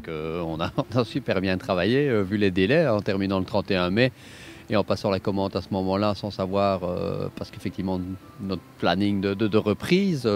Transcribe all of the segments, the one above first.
on a super bien travaillé, vu les délais, en terminant le 31 mai et en passant la commande à ce moment-là sans savoir, parce qu'effectivement, notre planning de reprise,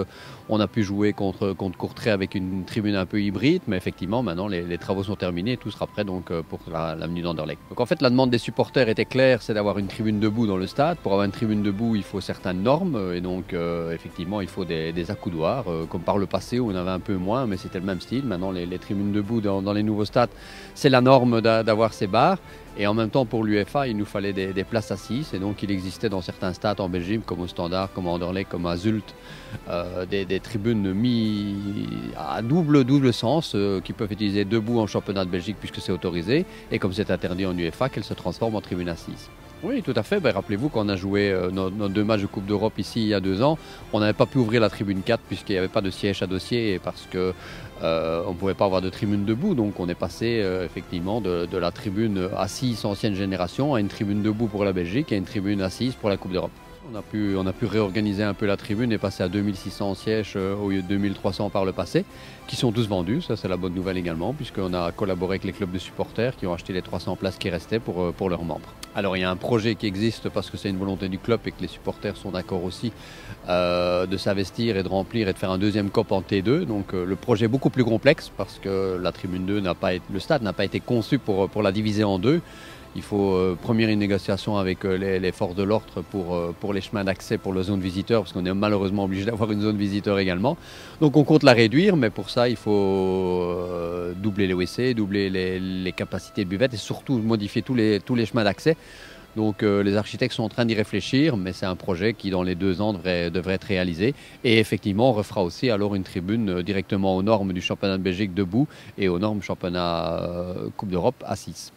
on a pu jouer contre Courtrai avec une tribune un peu hybride, mais effectivement, maintenant, les travaux sont terminés et tout sera prêt donc, pour l'avenue d'Anderlecht. Donc en fait, la demande des supporters était claire, c'est d'avoir une tribune debout dans le stade. Pour avoir une tribune debout, il faut certaines normes, et donc, effectivement, il faut des accoudoirs, comme par le passé où on avait un peu moins, mais c'était le même style. Maintenant, les tribunes debout dans les nouveaux stades, c'est la norme d'avoir ces barres. Et en même temps, pour l'UEFA, il nous fallait des places assises. Et donc, il existait dans certains stades en Belgique, comme au Standard, comme à Anderlecht, comme à Zult, des tribunes mis à double sens, qui peuvent être utilisées debout en championnat de Belgique, puisque c'est autorisé. Et comme c'est interdit en UEFA, qu'elles se transforment en tribune assise. Oui, tout à fait. Ben, rappelez-vous qu'on a joué nos 2 matchs de Coupe d'Europe ici il y a 2 ans. On n'avait pas pu ouvrir la tribune 4 puisqu'il n'y avait pas de siège à dossier et parce que on ne pouvait pas avoir de tribune debout. Donc on est passé effectivement de la tribune assise ancienne génération à une tribune debout pour la Belgique et à une tribune assise pour la Coupe d'Europe. On a pu réorganiser un peu la tribune et passer à 2600 sièges au lieu de 2300 par le passé, qui sont tous vendus. Ça, c'est la bonne nouvelle également, puisqu'on a collaboré avec les clubs de supporters qui ont acheté les 300 places qui restaient pour leurs membres. Alors, il y a un projet qui existe parce que c'est une volonté du club et que les supporters sont d'accord aussi de s'investir et de remplir et de faire un deuxième COP en T2. Donc, le projet est beaucoup plus complexe parce que la tribune 2 le stade n'a pas été conçu pour la diviser en deux. Il faut première une négociation avec les forces de l'ordre pour les chemins d'accès pour la zone visiteur, parce qu'on est malheureusement obligé d'avoir une zone visiteur également. Donc on compte la réduire, mais pour ça il faut doubler les WC, doubler les capacités de buvette et surtout modifier tous les chemins d'accès. Donc les architectes sont en train d'y réfléchir, mais c'est un projet qui dans les 2 ans devrait être réalisé. Et effectivement, on refera aussi alors une tribune directement aux normes du championnat de Belgique debout et aux normes championnat Coupe d'Europe assise.